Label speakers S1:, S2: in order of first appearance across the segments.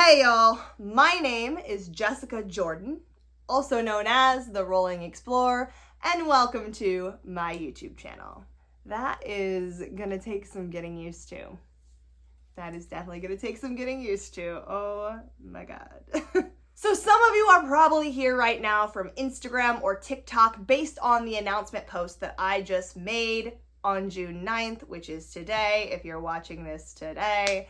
S1: Hey y'all, my name is Jessica Jordan, also known as the Rolling Explorer, and welcome to my YouTube channel. That is gonna take some getting used to. That is definitely gonna take some getting used to. Oh my god. So some of you are probably here right now from Instagram or TikTok based on the announcement post that I just made on June 9th, which is today, if you're watching this today.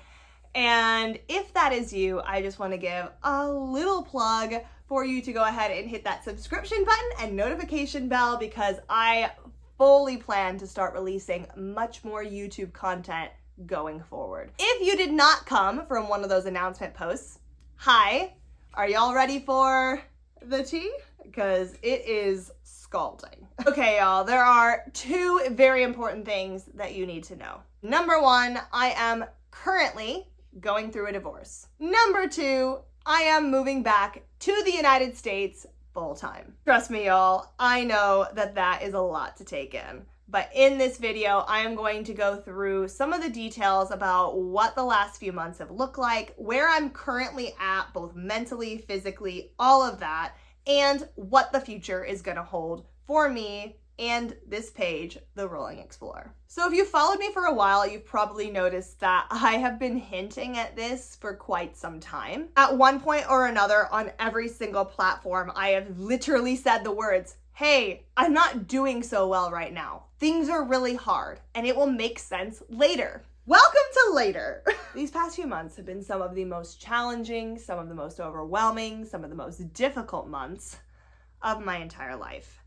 S1: And if that is you, I just want to give a little plug for you to go ahead and hit that subscription button and notification bell, because I fully plan to start releasing much more YouTube content going forward. If you did not come from one of those announcement posts, hi, are y'all ready for the tea? Because it is scalding. Okay, y'all, there are two very important things that you need to know. Number one, I am currently going through a divorce. Number two, I am moving back to the United States full time. Trust me, y'all, I know that that is a lot to take in. But in this video, I am going to go through some of the details about what the last few months have looked like, where I'm currently at, both mentally, physically, all of that, and what the future is gonna hold for me and this page, The Rolling Explorer. So if you followed me for a while, you've probably noticed that I have been hinting at this for quite some time. At one point or another on every single platform, I have literally said the words, hey, I'm not doing so well right now. Things are really hard and it will make sense later. Welcome to later. These past few months have been some of the most challenging, some of the most overwhelming, some of the most difficult months of my entire life.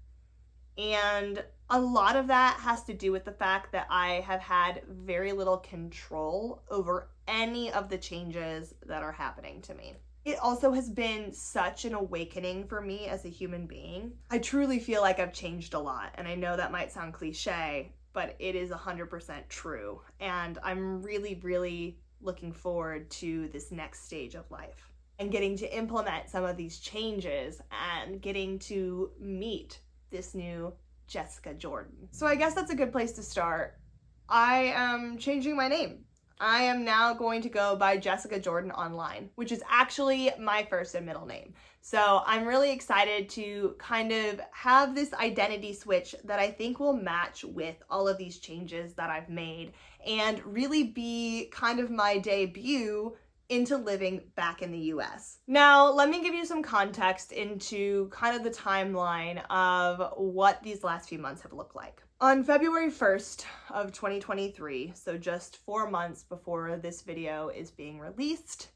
S1: And a lot of that has to do with the fact that I have had very little control over any of the changes that are happening to me. It also has been such an awakening for me as a human being. I truly feel like I've changed a lot, and I know that might sound cliche, but it is 100% true. And I'm really, really looking forward to this next stage of life and getting to implement some of these changes and getting to meet this new Jessica Jordan. So I guess that's a good place to start. I am changing my name. I am now going to go by Jessica Jordan online, which is actually my first and middle name. So I'm really excited to kind of have this identity switch that I think will match with all of these changes that I've made and really be kind of my debut into living back in the US. Now, let me give you some context into kind of the timeline of what these last few months have looked like. On February 1st of 2023, so just 4 months before this video is being released,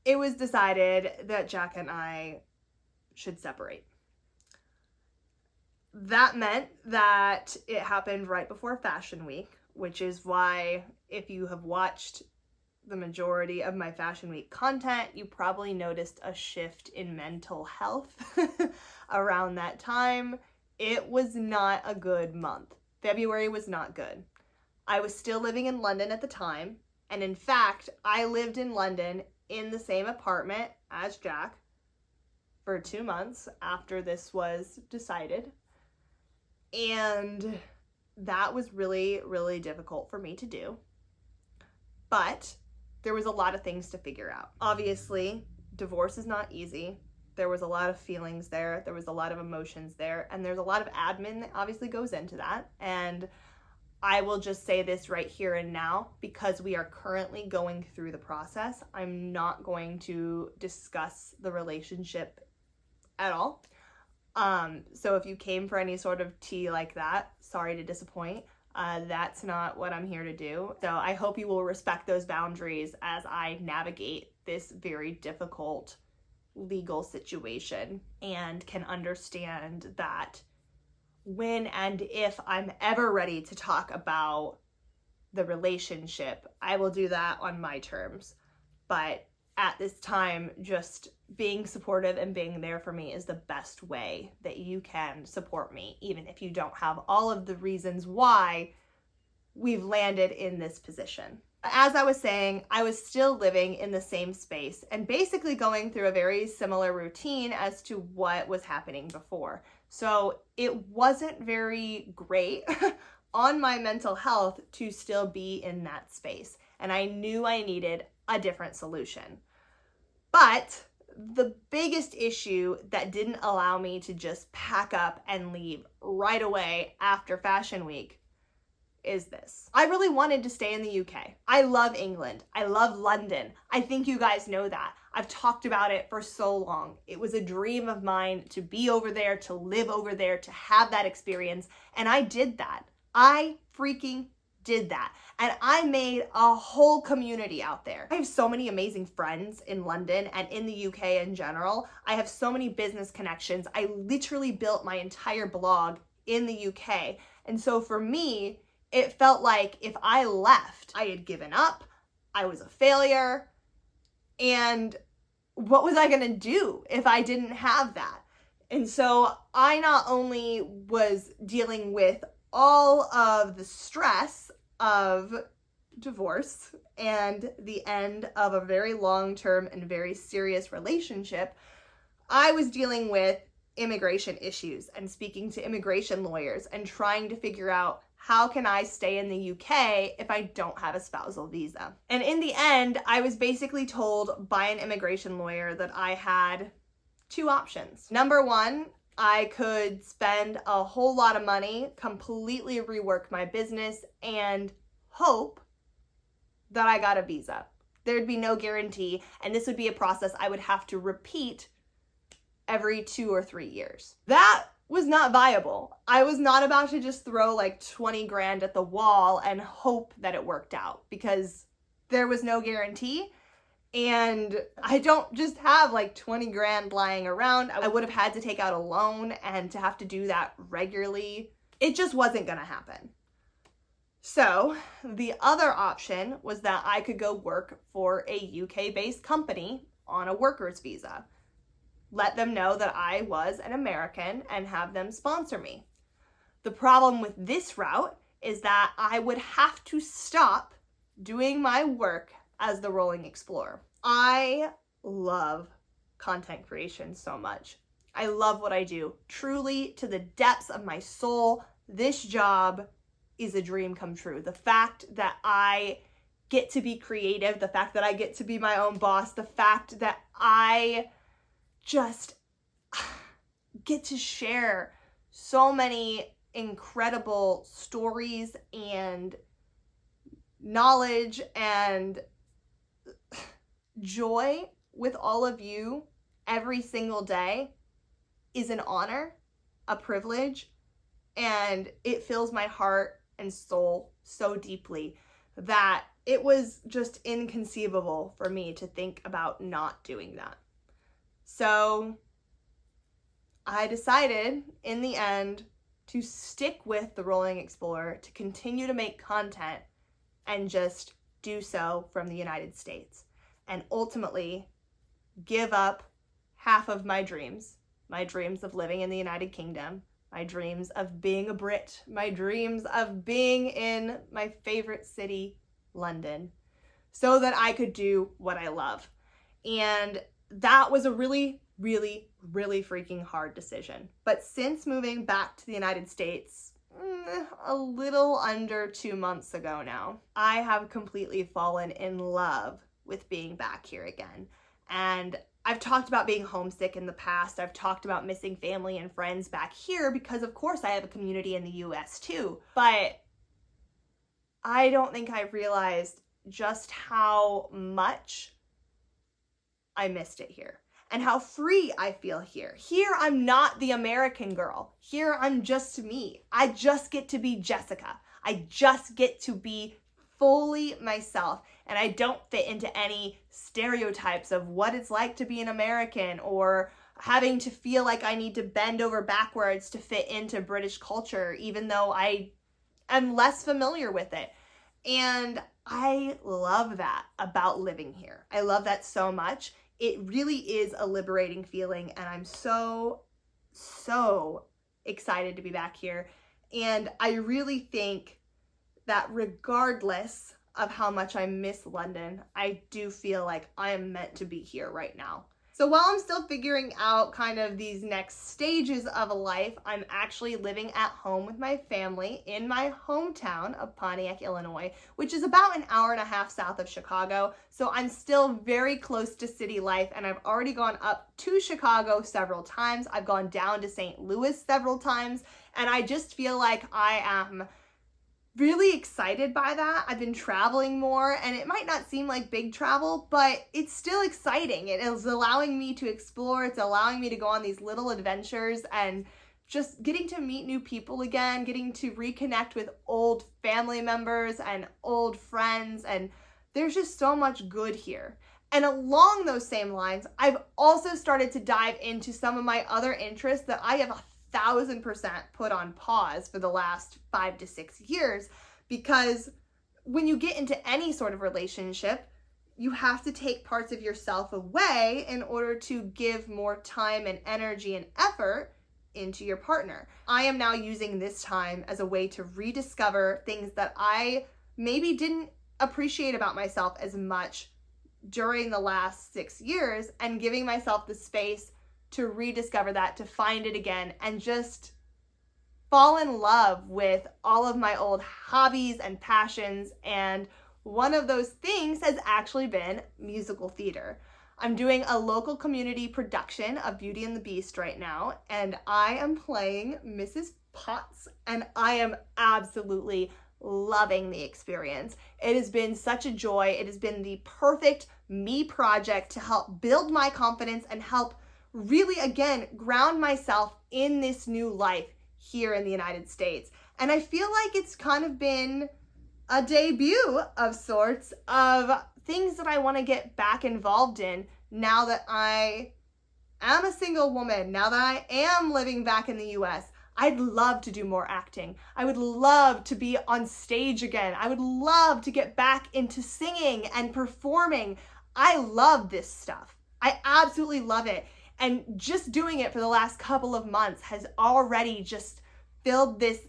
S1: it was decided that Jack and I should separate. That meant that it happened right before Fashion Week, which is why if you have watched the majority of my Fashion Week content, you probably noticed a shift in mental health around that time. It was not a good month. February was not good. I was still living in London at the time, and in fact, I lived in London in the same apartment as Jack for 2 months after this was decided, and that was really, really difficult for me to do. But there was a lot of things to figure out. Obviously, divorce is not easy. There was a lot of feelings there. There was a lot of emotions there. And there's a lot of admin that obviously goes into that. And I will just say this right here and now, because we are currently going through the process, I'm not going to discuss the relationship at all. So if you came for any sort of tea like that, sorry to disappoint. That's not what I'm here to do. So I hope you will respect those boundaries as I navigate this very difficult legal situation and can understand that when and if I'm ever ready to talk about the relationship, I will do that on my terms. But at this time, just being supportive and being there for me is the best way that you can support me, even if you don't have all of the reasons why we've landed in this position. As I was saying, I was still living in the same space and basically going through a very similar routine as to what was happening before. So it wasn't very great on my mental health to still be in that space. And I knew I needed a different solution. But the biggest issue that didn't allow me to just pack up and leave right away after Fashion Week is this. I really wanted to stay in the UK. I love England. I love London. I think you guys know that. I've talked about it for so long. It was a dream of mine to be over there, to live over there, to have that experience. And I did that. I freaking did that. And I made a whole community out there. I have so many amazing friends in London and in the UK in general. I have so many business connections. I literally built my entire blog in the UK. And so for me, it felt like if I left, I had given up, I was a failure, and what was I gonna do if I didn't have that? And so I not only was dealing with all of the stress of divorce and the end of a very long-term and very serious relationship, I was dealing with immigration issues and speaking to immigration lawyers and trying to figure out how can I stay in the UK if I don't have a spousal visa? And in the end, I was basically told by an immigration lawyer that I had two options. Number one, I could spend a whole lot of money, completely rework my business, and hope that I got a visa. There'd be no guarantee, and this would be a process I would have to repeat every 2 or 3 years. That was not viable. I was not about to just throw like 20 grand at the wall and hope that it worked out, because there was no guarantee. And I don't just have like 20 grand lying around. I would have had to take out a loan, and to have to do that regularly, it just wasn't gonna happen. So the other option was that I could go work for a UK-based company on a worker's visa. Let them know that I was an American and have them sponsor me. The problem with this route is that I would have to stop doing my work as the Rolling Explorer. I love content creation so much. I love what I do. Truly, to the depths of my soul, this job is a dream come true. The fact that I get to be creative, the fact that I get to be my own boss, the fact that I just get to share so many incredible stories and knowledge and joy with all of you every single day is an honor, a privilege, and it fills my heart and soul so deeply that it was just inconceivable for me to think about not doing that. So I decided in the end to stick with the Rolling Explorer, to continue to make content and just do so from the United States, and ultimately give up half of my dreams of living in the United Kingdom, my dreams of being a Brit, my dreams of being in my favorite city, London, so that I could do what I love. And that was a really, really, really freaking hard decision. But since moving back to the United States, a little under 2 months ago now, I have completely fallen in love with being back here again. And I've talked about being homesick in the past. I've talked about missing family and friends back here because, of course, I have a community in the US too. But I don't think I realized just how much I missed it here and how free I feel here. Here, I'm not the American girl. Here, I'm just me. I just get to be Jessica. I just get to be fully myself, and I don't fit into any stereotypes of what it's like to be an American, or having to feel like I need to bend over backwards to fit into British culture, even though I am less familiar with it. And I love that about living here. I love that so much. It really is a liberating feeling, and I'm so excited to be back here. And I really think that regardless of how much I miss London, I do feel like I am meant to be here right now. So while I'm still figuring out kind of these next stages of life, I'm actually living at home with my family in my hometown of Pontiac, Illinois, which is about an hour and a half south of Chicago. So I'm still very close to city life, and I've already gone up to Chicago several times. I've gone down to St. Louis several times, and I just feel like I am really excited by that. I've been traveling more, and it might not seem like big travel, but it's still exciting. It is allowing me to explore. It's allowing me to go on these little adventures and just getting to meet new people again, getting to reconnect with old family members and old friends, and there's just so much good here. And along those same lines, I've also started to dive into some of my other interests that I have 1,000% put on pause for the last 5 to 6 years, because when you get into any sort of relationship, you have to take parts of yourself away in order to give more time and energy and effort into your partner. I am now using this time as a way to rediscover things that I maybe didn't appreciate about myself as much during the last 6 years, and giving myself the space to rediscover that, to find it again, and just fall in love with all of my old hobbies and passions. And one of those things has actually been musical theater. I'm doing a local community production of Beauty and the Beast right now, and I am playing Mrs. Potts, and I am absolutely loving the experience. It has been such a joy. It has been the perfect me project to help build my confidence and help really, again, ground myself in this new life here in the United States. And I feel like it's kind of been a debut of sorts of things that I want to get back involved in now that I am a single woman, now that I am living back in the US. I'd love to do more acting. I would love to be on stage again. I would love to get back into singing and performing. I love this stuff. I absolutely love it. And just doing it for the last couple of months has already just filled this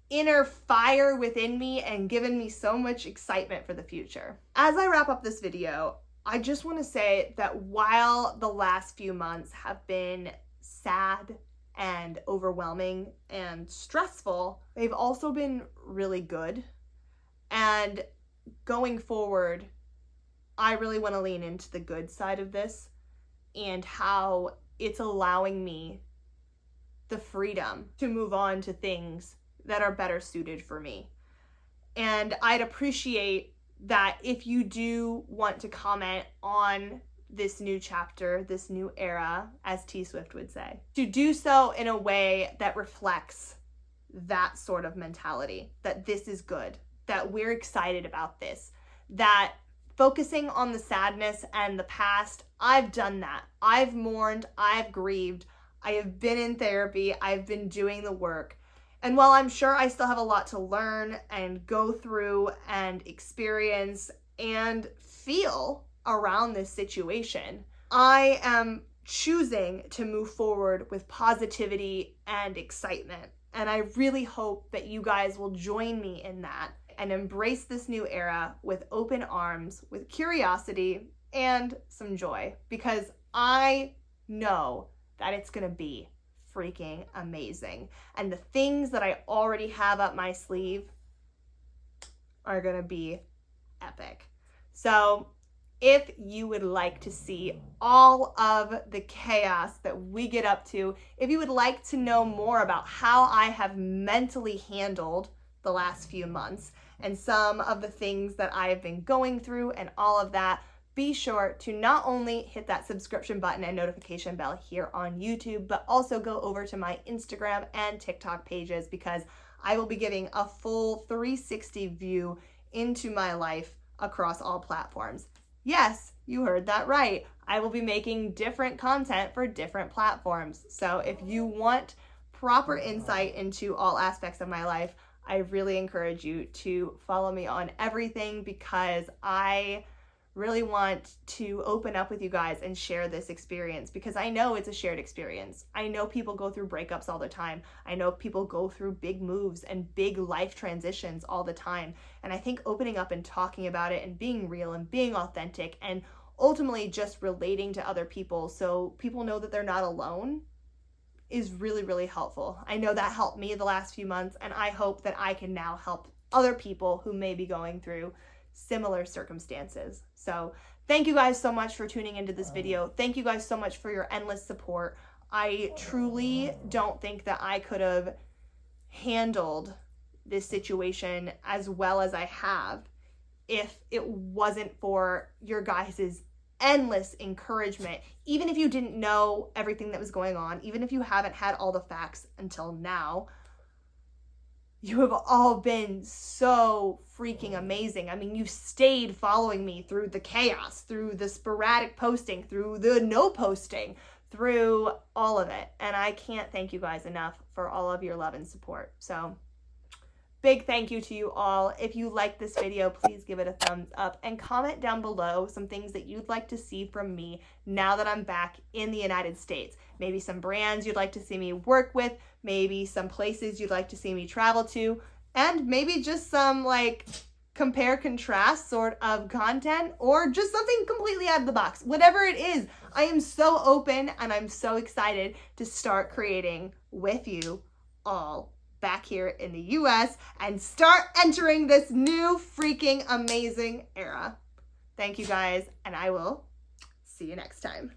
S1: inner fire within me and given me so much excitement for the future. As I wrap up this video, I just want to say that while the last few months have been sad and overwhelming and stressful, they've also been really good. And going forward, I really want to lean into the good side of this and how it's allowing me the freedom to move on to things that are better suited for me. And I'd appreciate that if you do want to comment on this new chapter, this new era, as T Swift would say, to do so in a way that reflects that sort of mentality, that this is good, that we're excited about this, that focusing on the sadness and the past, I've done that. I've mourned, I've grieved, I have been in therapy, I've been doing the work. And while I'm sure I still have a lot to learn and go through and experience and feel around this situation, I am choosing to move forward with positivity and excitement. And I really hope that you guys will join me in that and embrace this new era with open arms, with curiosity and some joy, because I know that it's gonna be freaking amazing. And the things that I already have up my sleeve are gonna be epic. So if you would like to see all of the chaos that we get up to, if you would like to know more about how I have mentally handled the last few months and some of the things that I have been going through and all of that, be sure to not only hit that subscription button and notification bell here on YouTube, but also go over to my Instagram and TikTok pages, because I will be giving a full 360 view into my life across all platforms. Yes, you heard that right. I will be making different content for different platforms. So if you want proper insight into all aspects of my life, I really encourage you to follow me on everything, because I really want to open up with you guys and share this experience, because I know it's a shared experience. I know people go through breakups all the time. I know people go through big moves and big life transitions all the time. And I think opening up and talking about it and being real and being authentic and ultimately just relating to other people so people know that they're not alone is really, really helpful. I know that helped me the last few months, and I hope that I can now help other people who may be going through similar circumstances. So thank you guys so much for tuning into this video. Thank you guys so much for your endless support. I truly don't think that I could have handled this situation as well as I have if it wasn't for your guys' endless encouragement. Even if you didn't know everything that was going on, even if you haven't had all the facts until now, you have all been so freaking amazing. I mean, you've stayed following me through the chaos, through the sporadic posting, through the no posting, through all of it. And I can't thank you guys enough for all of your love and support. So big thank you to you all. If you like this video, please give it a thumbs up and comment down below some things that you'd like to see from me now that I'm back in the United States. Maybe some brands you'd like to see me work with, maybe some places you'd like to see me travel to, and maybe just some like compare contrast sort of content, or just something completely out of the box. Whatever it is, I am so open and I'm so excited to start creating with you all back here in the US and start entering this new freaking amazing era. Thank you guys, and I will see you next time.